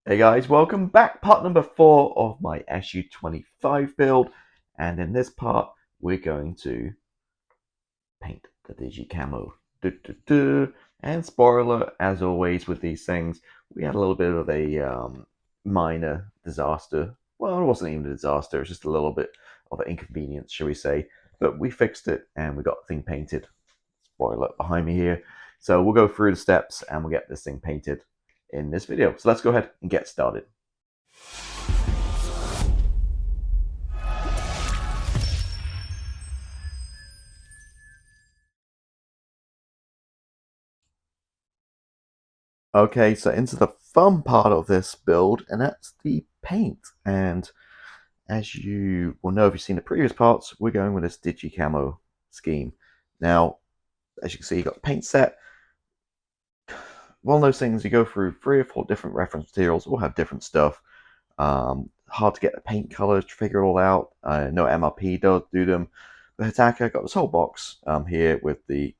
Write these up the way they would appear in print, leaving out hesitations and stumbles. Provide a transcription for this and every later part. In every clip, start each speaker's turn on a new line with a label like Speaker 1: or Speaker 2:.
Speaker 1: Hey guys, welcome back. Part number 4 of my SU-25 build, and in this part we're going to paint the Digi Camo. And spoiler, as always with these things, we had a little bit of a minor disaster. Well, it wasn't even a disaster, it was just a little bit of an inconvenience, shall we say. But we fixed it and we got the thing painted. Spoiler behind me here. So we'll go through the steps and we'll get this thing painted in this video. So let's go ahead and get started. Okay, so into the fun part of this build, and that's the paint. And as you will know if you've seen the previous parts, we're going with this Digi Camo scheme. Now, as you can see, you've got the paint set. One of those things, you go through 3 or 4 different reference materials, all have different stuff. Hard to get the paint colors to figure it all out. No MRP does do them. But Hitaka got this whole box here with the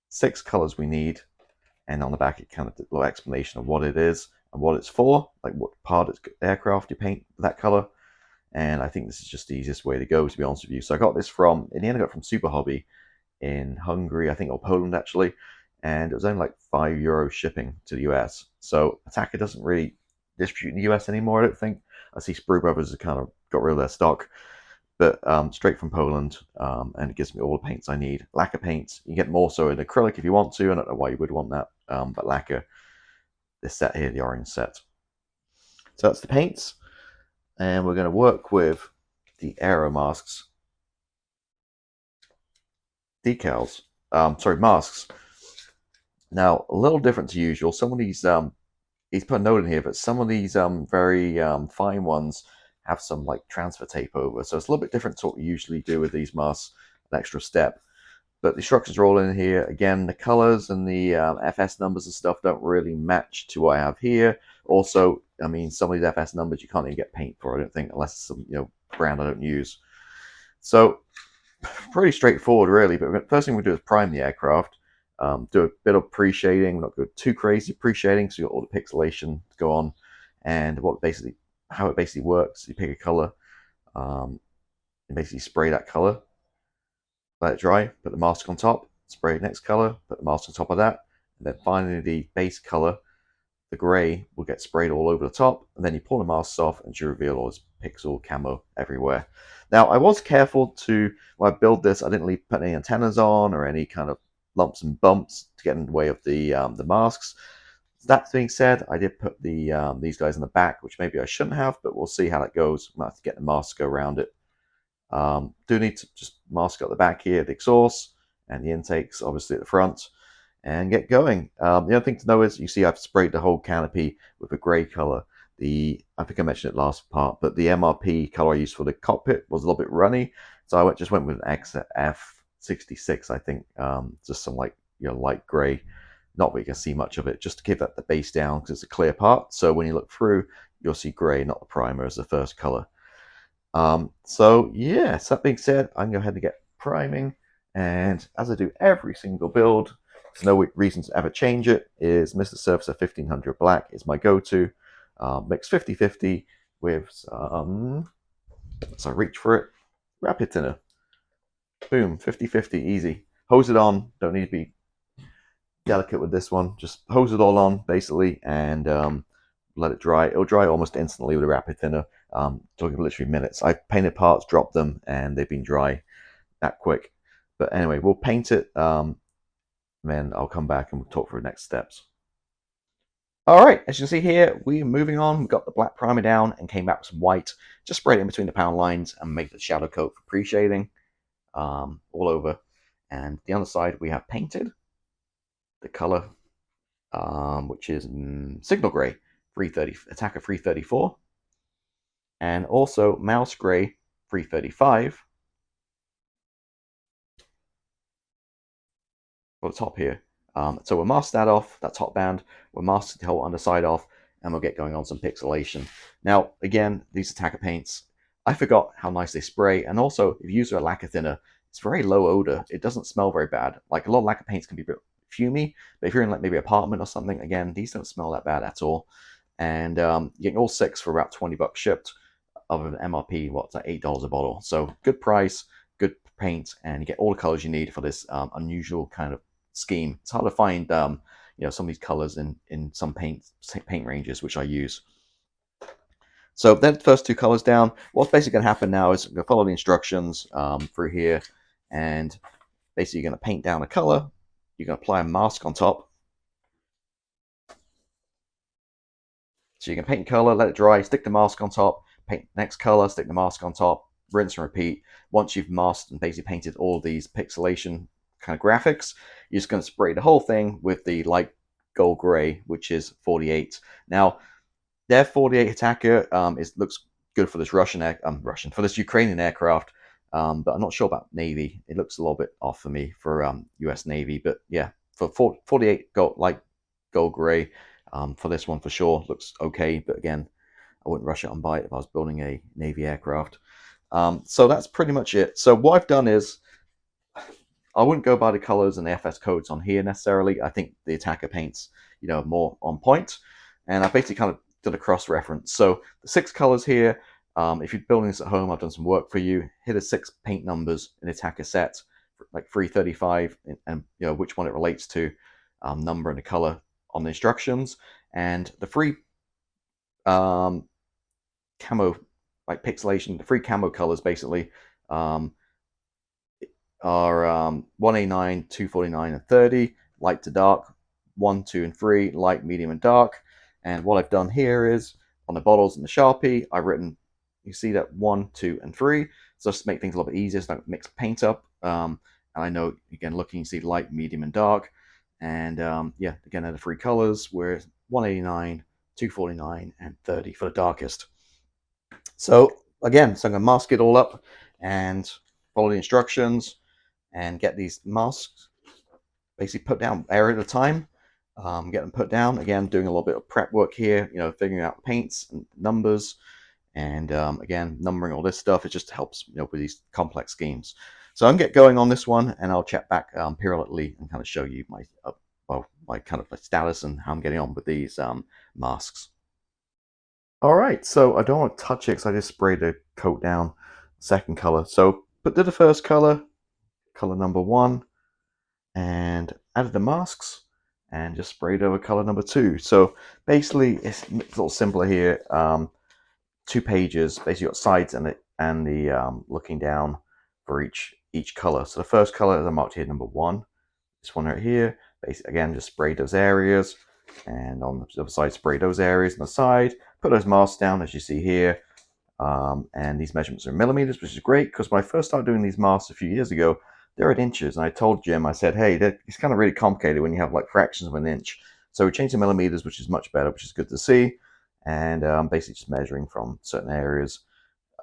Speaker 1: 6 colors we need. And on the back, it kind of did a little explanation of what it is and what it's for, like what part of the aircraft you paint that color. And I think this is just the easiest way to go, to be honest with you. So I got this from, in the end, I got it from Super Hobby in Hungary, I think, or Poland actually. And it was only like €5 shipping to the US. So Attacker doesn't really distribute in the US anymore, I don't think. I see Sprue Brothers have kind of got rid of their stock. But straight from Poland, and it gives me all the paints I need. Lacquer paints, you get more so in acrylic if you want to. I don't know why you would want that, but lacquer, this set here, the orange set. So that's the paints, and we're going to work with the aero masks, decals, masks. Now, a little different to usual. Some of these, he's put a note in here, but some of these very fine ones have some like transfer tape over, so it's a little bit different to what we usually do with these masks, an extra step. But the instructions are all in here. Again, the colors and the FS numbers and stuff don't really match to what I have here. Also, I mean, some of these FS numbers you can't even get paint for, I don't think, unless it's some brand I don't use. So pretty straightforward, really. But the first thing we do is prime the aircraft. Do a bit of pre-shading, not go too crazy pre-shading, so you got all the pixelation to go on. And how it basically works, you pick a color, and basically spray that color, let it dry, put the mask on top, spray the next color, put the mask on top of that, and then finally the base color, the gray, will get sprayed all over the top, and then you pull the masks off and you reveal all this pixel camo everywhere. Now, I was careful to, when I build this, I didn't put any antennas on or any kind of lumps and bumps to get in the way of the masks. That being said, I did put the these guys in the back, which maybe I shouldn't have, but we'll see how that goes. I might have to get the mask to go around it. Do need to just mask up the back here, the exhaust, and the intakes, obviously at the front, and get going. The other thing to know is, you see I've sprayed the whole canopy with a grey colour. I think I mentioned it last part, but the MRP colour I used for the cockpit was a little bit runny, so I just went with an XF66, I think, just some light grey. Not that you can see much of it, just to give that the base down, because it's a clear part. So when you look through, you'll see grey, not the primer, as the first color. So yes, that being said, I'm going to go ahead and get priming. And as I do every single build, there's no reason to ever change it, is Mr. Surfacer 1500 Black is my go-to. Mix 50-50 with some, so I reach for it, rapid thinner. Boom, 50-50, easy. Hose it on, don't need to be delicate with this one. Just hose it all on basically, and let it dry. It'll dry almost instantly with a rapid thinner. Talking literally minutes. I've painted parts, dropped them, and they've been dry that quick. But anyway, we'll paint it, then I'll come back and we'll talk through the next steps. All right, as you can see here, we're moving on. We've got the black primer down and came back with some white. Just sprayed it in between the pound lines and make the shadow coat for pre-shading all over. And the other side we have painted the color, which is signal gray, 330 Attacker 334, and also mouse gray 335 for the top here. So we'll mask that off, that top band. We'll mask the whole underside off, and we'll get going on some pixelation. Now, again, these Attacker paints, I forgot how nice they spray, and also if you use a lacquer thinner, it's very low odor. It doesn't smell very bad. Like a lot of lacquer paints can be a bit fumy, but if you're in like maybe an apartment or something, again, these don't smell that bad at all. and you're getting all 6 for about $20 shipped, other than MRP, what's that, $8 a bottle. So good price, good paint, and you get all the colors you need for this unusual kind of scheme. It's hard to find some of these colors in some paint ranges, which I use. So then the first 2 colors down. What's basically going to happen now is I'm going to follow the instructions through here, and basically you're going to paint down a color. You're going to apply a mask on top. So you can paint color, let it dry, stick the mask on top, paint next color, stick the mask on top, rinse and repeat. Once you've masked and basically painted all these pixelation kind of graphics, you're just going to spray the whole thing with the light gold gray, which is 48. Now, their 48 attacker looks good for this for this Ukrainian aircraft, but I'm not sure about Navy. It looks a little bit off for me for US Navy, but yeah, for 48 light gold gray, for this one for sure looks okay, but again, I wouldn't rush out and buy it if I was building a Navy aircraft. So that's pretty much it. So what I've done is, I wouldn't go by the colors and the FS codes on here necessarily. I think the attacker paints, more on point, and I basically kind of did a cross-reference. So the 6 colors here, if you're building this at home, I've done some work for you. Here are 6 paint numbers in attacker set, like 335, and which one it relates to, number and the color on the instructions, and the free camo, like pixelation, the free camo colors basically are 189, 249, and 30, light to dark, 1, 2, and 3, light, medium, and dark. And what I've done here is, on the bottles and the Sharpie, I've written, you see that 1, 2, and 3, so just to make things a little bit easier, so I don't mix paint up. And I know, again, looking, you see light, medium, and dark. And yeah, again, they're the 3 colors, where 189, 249, and 30 for the darkest. So again, I'm going to mask it all up and follow the instructions and get these masks basically put down area at a time. Get them put down. Again, doing a little bit of prep work here, figuring out paints and numbers, and again, numbering all this stuff. It just helps, with these complex schemes. So I'm get going on this one, and I'll chat back periodically and kind of show you my kind of status and how I'm getting on with these masks. All right, so I don't want to touch it because I just sprayed the coat down, second color. So, but did the first color number 1, and added the masks, and just sprayed over color number 2. So basically, it's a little simpler here. 2 pages. Basically, got sides and the looking down for each color. So the first color is I marked here number 1. This one right here. Basically, again, just sprayed those areas, and on the other side, spray those areas on the side. Put those masks down, as you see here. And these measurements are in millimeters, which is great, because when I first started doing these masks a few years ago, they're at inches, and I told Jim, I said, hey, it's kind of really complicated when you have like fractions of an inch. So we changed to millimeters, which is much better, which is good to see. And basically just measuring from certain areas.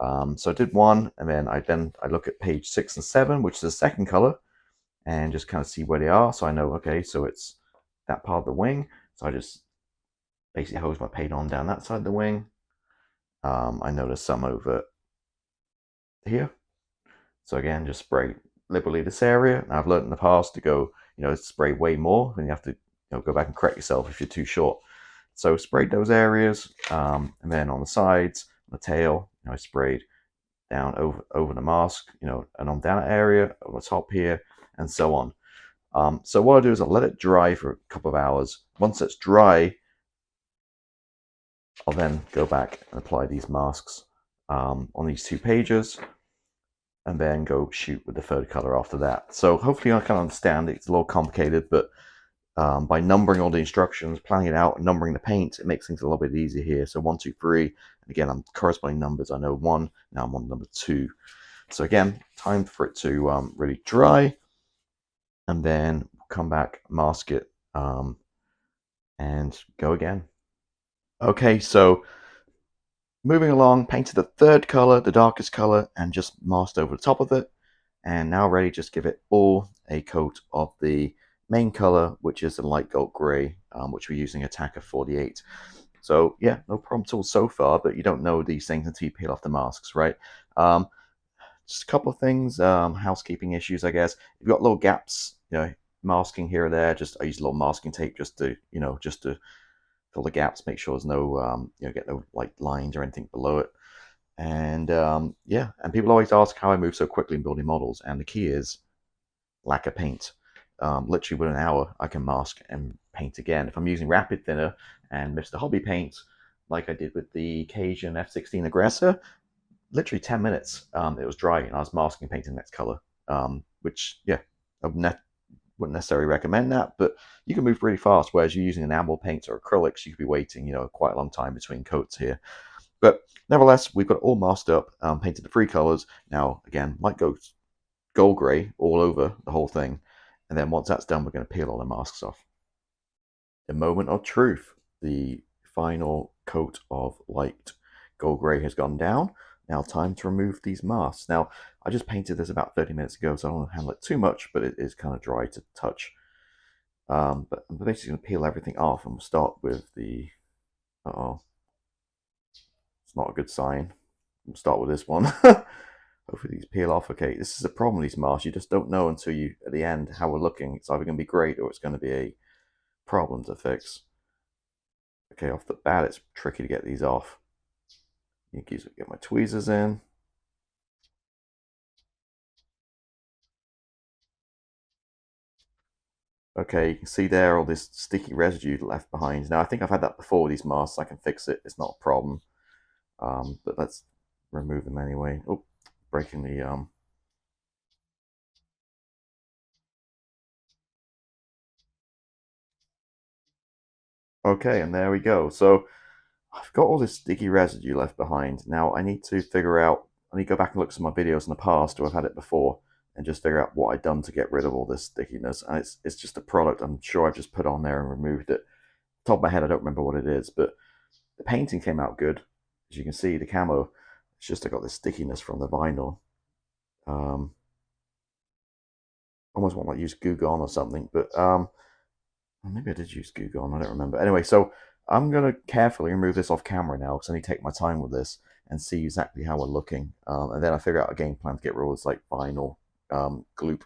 Speaker 1: So I did 1, and then I look at page 6 and 7, which is the second color, and just kind of see where they are. So I know, okay, so it's that part of the wing. So I just basically hose my paint on down that side of the wing. I notice some over here. So again, just spray liberally this area. And I've learned in the past to go, spray way more, and you have to go back and correct yourself if you're too short. So sprayed those areas, and then on the sides, the tail, I sprayed down over the mask, and on down that area, over the top here, and so on. So what I do is I let it dry for a couple of hours. Once it's dry, I'll then go back and apply these masks on these 2 pages, and then go shoot with the third color after that. So hopefully I can understand it. It's a little complicated, but by numbering all the instructions, planning it out, and numbering the paint, it makes things a little bit easier here. So 1, 2, 3, and again, I'm corresponding numbers. I know 1, now I'm on number 2. So again, time for it to really dry, and then come back, mask it, and go again. Okay, so moving along, painted the third color, the darkest color, and just masked over the top of it. And now ready, just give it all a coat of the main color, which is the light gold gray, which we're using Attacker 48. So yeah, no problem at all so far, but you don't know these things until you peel off the masks, right? Just a couple of things, housekeeping issues, I guess. If you've got little gaps, masking here or there, I use a little masking tape just to, fill the gaps, make sure there's no, get no like lines or anything below it. And yeah, and people always ask how I move so quickly in building models, and the key is lack of paint. Literally within an hour, I can mask and paint again. If I'm using rapid thinner and Mr. Hobby paint, like I did with the Cajun F-16 Aggressor, literally 10 minutes, it was dry, and I was masking and painting the next color. Which, yeah, I wouldn't necessarily recommend that, but you can move really fast, whereas you're using enamel paints or acrylics, you could be waiting, quite a long time between coats here. But nevertheless, we've got it all masked up, painted the three colors. Now, again, might go gold gray all over the whole thing. And then once that's done, we're going to peel all the masks off. The moment of truth. The final coat of light gold gray has gone down. Now time to remove these masks. Now, I just painted this about 30 minutes ago, so I don't want to handle it too much, but it is kind of dry to touch. But I'm basically going to peel everything off, and we'll start with the... Uh-oh. It's not a good sign. We'll start with this one. Hopefully these peel off. Okay, this is a problem with these masks. You just don't know until you, at the end, how we're looking. It's either going to be great or it's going to be a problem to fix. Okay, off the bat, it's tricky to get these off. You can get my tweezers in. Okay, you can see there all this sticky residue left behind. Now, I think I've had that before with these masks. I can fix it. It's not a problem. But let's remove them anyway. Oh, breaking the... Okay, and there we go. So I've got all this sticky residue left behind. Now I need to figure out, I need to go back and look at some of my videos in the past, or I've had it before, and just figure out what I've done to get rid of all this stickiness. And it's just a product I'm sure I've just put on there and removed it. Top of my head, I don't remember what it is, but the painting came out good. As you can see, the camo, it's just I got this stickiness from the vinyl. Almost want to like use Goo Gone or something, but maybe I did use Goo Gone, I don't remember. Anyway, so I'm going to carefully remove this off camera now, because I need to take my time with this and see exactly how we're looking. And then I figure out a game plan to get rid of this like vinyl gloop.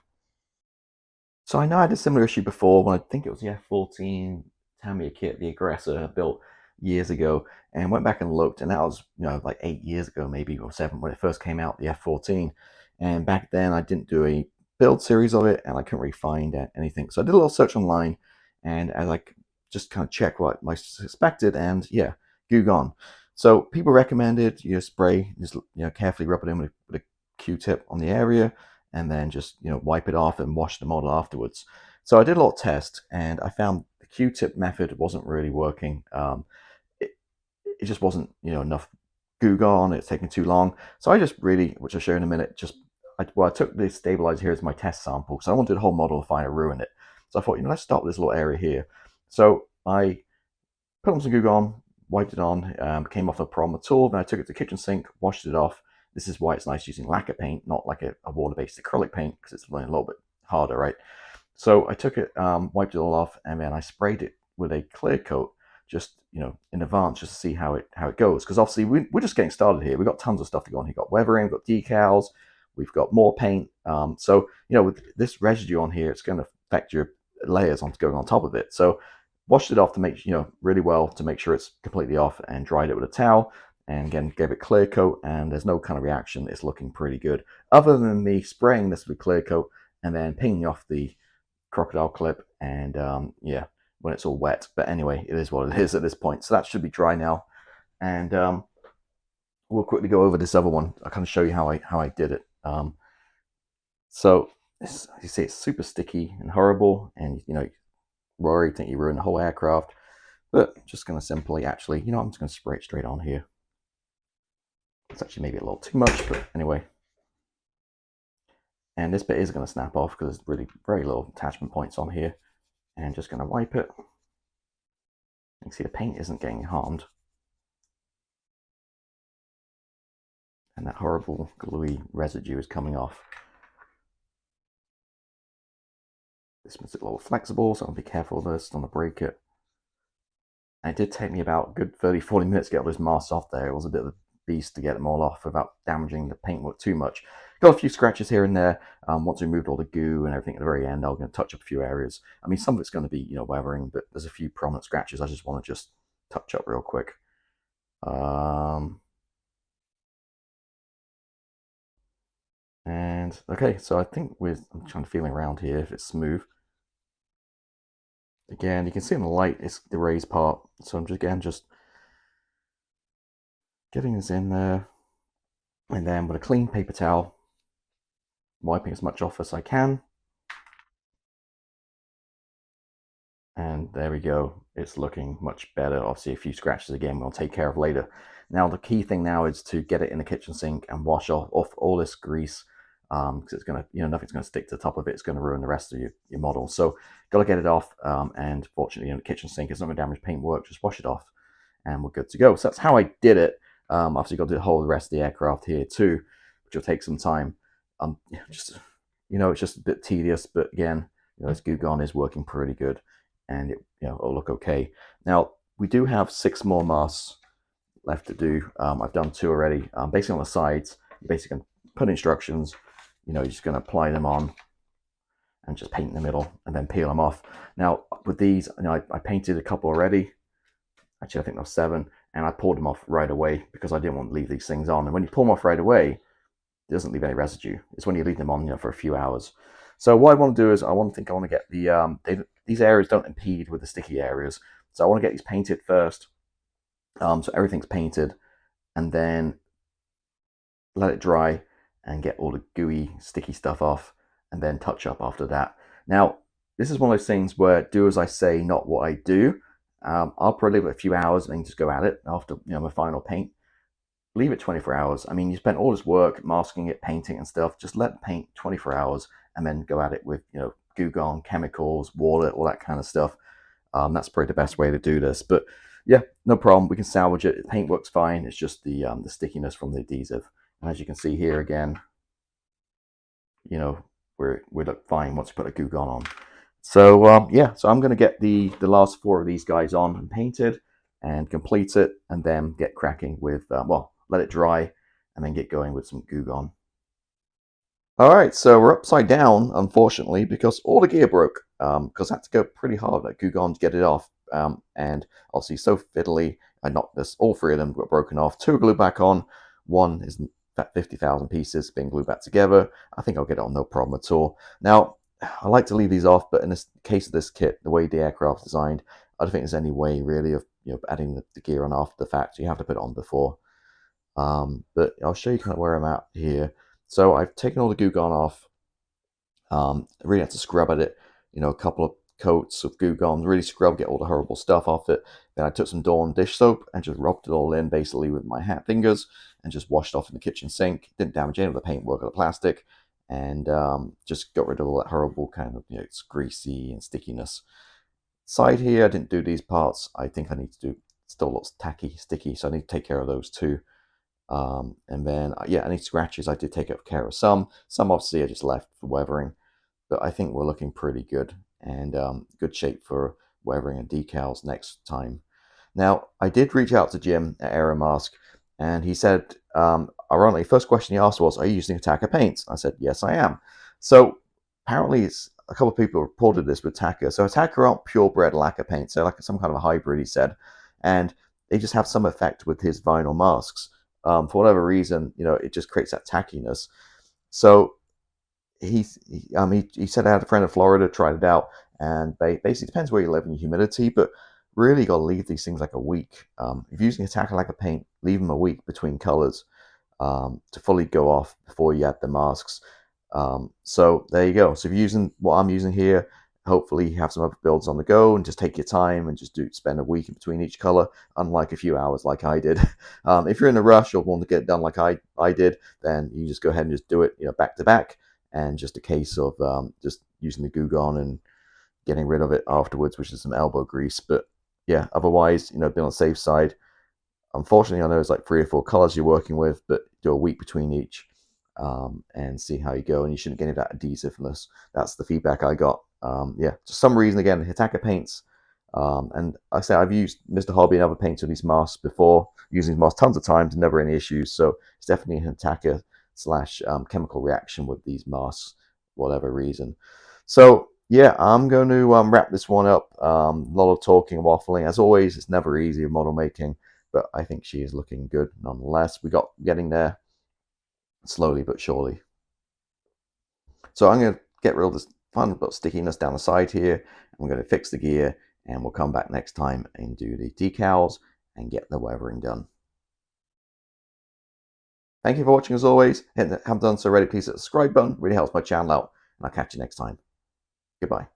Speaker 1: So I know I had a similar issue before when I think it was the F-14 Tamiya kit, the Aggressor, built years ago, and went back and looked, and that was like 8 years ago, maybe, or 7, when it first came out, the F-14. And back then I didn't do a build series of it, and I couldn't really find anything. So I did a little search online, and as I just kind of check what I suspected, and yeah, Goo Gone. So people recommended you spray, just carefully rub it in with a Q-tip on the area, and then just wipe it off and wash the model afterwards. So I did a little test, and I found the Q-tip method wasn't really working. It just wasn't enough Goo Gone. It's taking too long. So I just really, which I'll show you in a minute, I took this stabilizer here as my test sample, because I wanted the whole model to find a ruin it. So I thought, let's start with this little area here. So I put on some Goo Gone, wiped it on, came off no problem at all. Then I took it to the kitchen sink, washed it off. This is why it's nice using lacquer paint, not like a water-based acrylic paint, because it's a little bit harder, right? So I took it, wiped it all off, and then I sprayed it with a clear coat, just in advance, just to see how it goes. Because obviously we're just getting started here. We've got tons of stuff to go on. We've got weathering, we've got decals, we've got more paint. So with this residue on here, it's going to affect your layers on going on top of it. So washed it off to make really well, to make sure it's completely off, and dried it with a towel, and again gave it clear coat, and there's no kind of reaction. It's looking pretty good, other than me spraying this with clear coat and then pinging off the crocodile clip, and yeah, when it's all wet. But anyway, it is what it is at this point. So that should be dry now, and we'll quickly go over this other one. I'll kind of show you how I did it. So as you see, it's super sticky and horrible, and Rory think you ruined the whole aircraft. But just going to simply, actually, I'm just going to spray it straight on here. It's actually maybe a little too much, but anyway. And this bit is going to snap off because there's really very little attachment points on here. And just going to wipe it. You can see the paint isn't getting harmed. And that horrible gluey residue is coming off. This one's a little flexible, so I'll be careful with this, don't want to break it. And it did take me about a good 30-40 minutes to get all those masks off there. It was a bit of a beast to get them all off without damaging the paintwork too much. Got a few scratches here and there. Once we removed all the goo and everything at the very end, I'm going to touch up a few areas. I mean, some of it's going to be, weathering, but there's a few prominent scratches. I just want to touch up real quick. And okay, so I think I'm trying to feeling around here if it's smooth. Again, you can see in the light it's the raised part, so I'm just getting this in there, and then with a clean paper towel, wiping as much off as I can. And there we go. It's looking much better. Obviously, a few scratches again we'll take care of later. Now, the key thing now is to get it in the kitchen sink and wash off all this grease, because it's going to, nothing's going to stick to the top of it. It's going to ruin the rest of your model. So, got to get it off. And fortunately, in the kitchen sink, it's not going to damage paintwork. Just wash it off, and we're good to go. So that's how I did it. Obviously, got to do the whole rest of the aircraft here too, which will take some time. Just it's just a bit tedious, but again, this Goo Gone is working pretty good, and it'll look okay. Now we do have 6 more masks left to do. I've done 2 already. Basically on the sides, you basically can put instructions. You're just going to apply them on and just paint in the middle and then peel them off. Now with these, I painted a couple already. Actually, I think there were 7, and I pulled them off right away because I didn't want to leave these things on. And when you pull them off right away, it doesn't leave any residue. It's when you leave them on, for a few hours. So what I want to do is I want to get the these areas don't impede with the sticky areas. So I want to get these painted first. So everything's painted, and then let it dry and get all the gooey, sticky stuff off, and then touch up after that. Now, this is one of those things where do as I say, not what I do. I'll probably leave it a few hours and then just go at it after my final paint. Leave it 24 hours. I mean, you spent all this work masking it, painting and stuff. Just let it paint 24 hours and then go at it with Goo Gone, chemicals, water, all that kind of stuff. That's probably the best way to do this. But yeah, no problem. We can salvage it. The paint works fine. It's just the stickiness from the adhesive. And as you can see here again, we look fine once we put a Goo Gone on. So yeah, so I'm going to get the last 4 of these guys on and painted and complete it, and then get cracking with let it dry and then get going with some Goo Gone. All right, so we're upside down, unfortunately, because all the gear broke. Because I had to go pretty hard at Goo Gone to get it off, and obviously so fiddly. I knocked this. All 3 of them got broken off. 2 glued back on. 1 is 50,000 pieces being glued back together. I think I'll get it on no problem at all. Now, I like to leave these off, but in this case of this kit, the way the aircraft's designed, I don't think there's any way really of adding the gear on after the fact. You have to put it on before. But I'll show you kind of where I'm at here. So I've taken all the Goo Gone off. I really had to scrub at it, a couple of coats of Goo Gone, really scrub, get all the horrible stuff off it. Then I took some Dawn dish soap and just rubbed it all in basically with my fingers and just washed off in the kitchen sink. Didn't damage any of the paintwork or the plastic, and just got rid of all that horrible kind of it's greasy and stickiness. Side here, I didn't do these parts. I think I need to do, still looks tacky, sticky, so I need to take care of those too. And then yeah, any scratches I did take care of some obviously I just left for weathering, but I think we're looking pretty good and good shape for weathering and decals next time. Now I did reach out to Jim at Aeromask, and he said, ironically, first question he asked was, are you using Attacker paints? I said, yes, I am. So apparently a couple of people reported this with Attacker. So Attacker aren't purebred lacquer paints. They're like some kind of a hybrid, he said. And they just have some effect with his vinyl masks. For whatever reason, it just creates that tackiness. So he said I had a friend in Florida, tried it out, and basically depends where you live and your humidity, but really got to leave these things like a week. If you're using Attacker lacquer paint, leave them a week between colors to fully go off before you add the masks. So there you go. So if you're using what I'm using here, hopefully you have some other builds on the go and just take your time and just spend a week in between each color, unlike a few hours like I did. If you're in a rush or want to get it done like I did, then you just go ahead and just do it back to back, and just a case of just using the Goo Gone and getting rid of it afterwards, which is some elbow grease. But yeah, otherwise, be on the safe side. Unfortunately, I know it's like 3 or 4 colors you're working with, but do a week between each and see how you go. And you shouldn't get any of that adhesiveness. That's the feedback I got. Yeah, for some reason, again, Attacker paints. And like I say, I've used Mr. Hobby and other paints with these masks before, using these masks tons of times, never any issues. So it's definitely an Attacker / chemical reaction with these masks, whatever reason. So yeah, I'm going to wrap this one up. A lot of talking and waffling. As always, it's never easy with model making, but I think she is looking good nonetheless. We got getting there slowly but surely. So I'm going to get rid of this fun bit of stickiness down the side here. I'm going to fix the gear, and we'll come back next time and do the decals and get the weathering done. Thank you for watching as always. If you haven't done so already, please hit the subscribe button. It really helps my channel out, and I'll catch you next time. Goodbye.